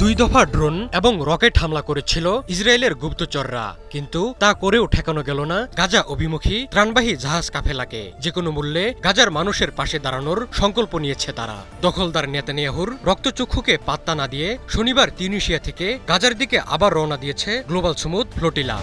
দুই দফা ড্রোন এবং রকেট হামলা করেছিল ইসরায়েলের গুপ্তচররা, কিন্তু তা করেও ঠেকানো গেল না গাজা অভিমুখী ত্রাণবাহী জাহাজ কাফেলাকে। যেকোনো মূল্যে গাজার মানুষের পাশে দাঁড়ানোর সংকল্প নিয়েছে তারা। দখলদার নেতানিয়াহুর রক্তচক্ষুকে পাত্তা না দিয়ে শনিবার তিউনিসিয়া থেকে গাজার দিকে আবার রওনা দিয়েছে গ্লোবাল স্মুথ ফ্লোটিলা।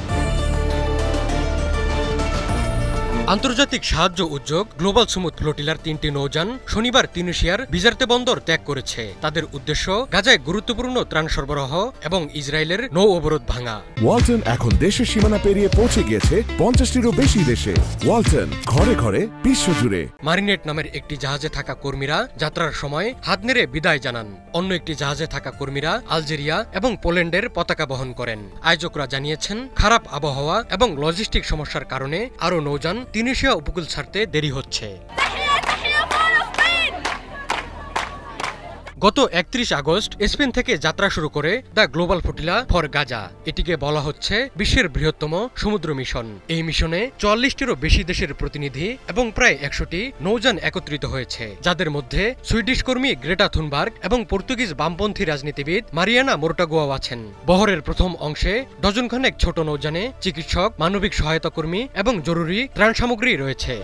আন্তর্জাতিক সাহায্য উদ্যোগ গ্লোবাল স্মুথ ফ্লোটিলার ৩টি নৌযান শনিবার তিউনিসিয়ার বিজার্তে বন্দর ত্যাগ করেছে। তাদের উদ্দেশ্য গাজায় গুরুত্বপূর্ণ ত্রাণ সরবরাহ এবং ইসরায়েলের নৌ অবরোধ ভাঙা। ওয়ালটন এখন দেশের সীমানা পেরিয়ে পৌঁছে গিয়েছে ৫০টিরও বেশি দেশে। ওয়ালটন, ঘরে ঘরে বিশ্বজুড়ে। মারিনেট নামের একটি জাহাজে থাকা কর্মীরা যাত্রার সময় হাত নেড়ে বিদায় জানান। অন্য একটি জাহাজে থাকা কর্মীরা আলজেরিয়া এবং পোল্যান্ডের পতাকা বহন করেন। আয়োজকরা জানিয়েছেন, খারাপ আবহাওয়া এবং লজিস্টিক সমস্যার কারণে আরও নৌযান তিউনিসিয়া উপকূল ছাড়তে দেরি হচ্ছে। গত ৩১ আগস্ট স্পেন থেকে যাত্রা শুরু করে the global flotilla for Gaza. এটিকে বলা হচ্ছে বিশ্বের বৃহত্তম সমুদ্র মিশন। এই মিশনে ৪৪টিরও বেশি দেশের প্রতিনিধি এবং প্রায় ১০০টি নৌযান একত্রিত হয়েছে, যাদের মধ্যে সুইডিশ কর্মী গ্রেটা থুনবার্গ এবং পর্তুগিজ বামপন্থী রাজনীতিবিদ মারিয়ানা মোরটাগুয়াও আছেন। বহরের প্রথম অংশে ডজনখানেক ছোট নৌযানে চিকিৎসক, মানবিক সহায়তা কর্মী এবং জরুরি ত্রাণ সামগ্রী রয়েছে।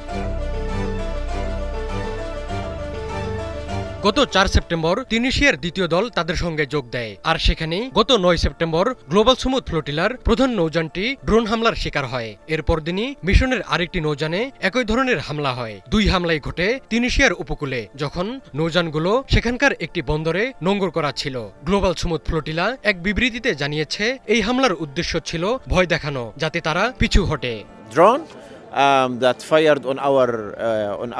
গত ৪ সেপ্টেম্বর তিউনিসিয়ার দ্বিতীয় দল তাদের সঙ্গে যোগ দেয়, আর সেখানেই গত ৯ সেপ্টেম্বর গ্লোবাল স্মুথ ফ্লোটিলার প্রধান নৌযানটি ড্রোন হামলার শিকার হয়। এরপর দিনই মিশনের আরেকটি নৌযানে একই ধরনের হামলা হয়। দুই হামলাই ঘটে তিউনিসিয়ার উপকূলে, যখন নৌযানগুলো সেখানকার একটি বন্দরে নোঙ্গর করা ছিল। গ্লোবাল স্মুথ ফ্লোটিলা এক বিবৃতিতে জানিয়েছে, এই হামলার উদ্দেশ্য ছিল ভয় দেখানো, যাতে তারা পিছু হটে। Drone that fired on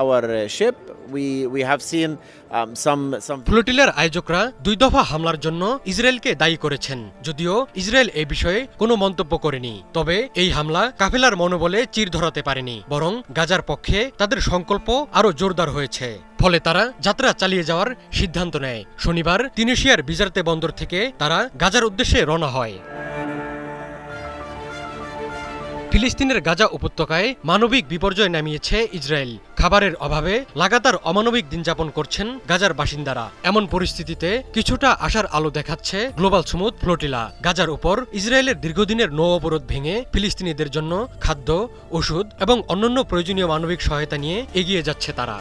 our ship. We have seen some ফ্লোটিলার আয়োজকরা দুই দফা হামলার জন্য ইসরায়েলকে দায়ী করেছেন, যদিও ইসরায়েল এই বিষয়ে কোনো মন্তব্য করেনি। তবে এই হামলা কাফেলার মনোবলে চির ধরাতে পারেনি, বরং গাজার পক্ষে তাদের সংকল্প আরও জোরদার হয়েছে। ফলে তারা যাত্রা চালিয়ে যাওয়ার সিদ্ধান্ত নেয়। শনিবার তিউনিসিয়ার বিজার্তে বন্দর থেকে তারা গাজার উদ্দেশ্যে রওনা হয়। ফিলিস্তিনের গাজা উপত্যকায় মানবিক বিপর্যয় নামিয়েছে ইসরায়েল। খাবারের অভাবে লাগাতার অমানবিক দিন যাপন করছেন গাজার বাসিন্দারা। এমন পরিস্থিতিতে কিছুটা আশার আলো দেখাচ্ছে গ্লোবাল স্মুথ ফ্লোটিলা। গাজার উপর ইসরায়েলের দীর্ঘদিনের নৌ অবরোধ ভেঙে ফিলিস্তিনিদের জন্য খাদ্য, ওষুধ এবং অন্যান্য প্রয়োজনীয় মানবিক সহায়তা নিয়ে এগিয়ে যাচ্ছে তারা।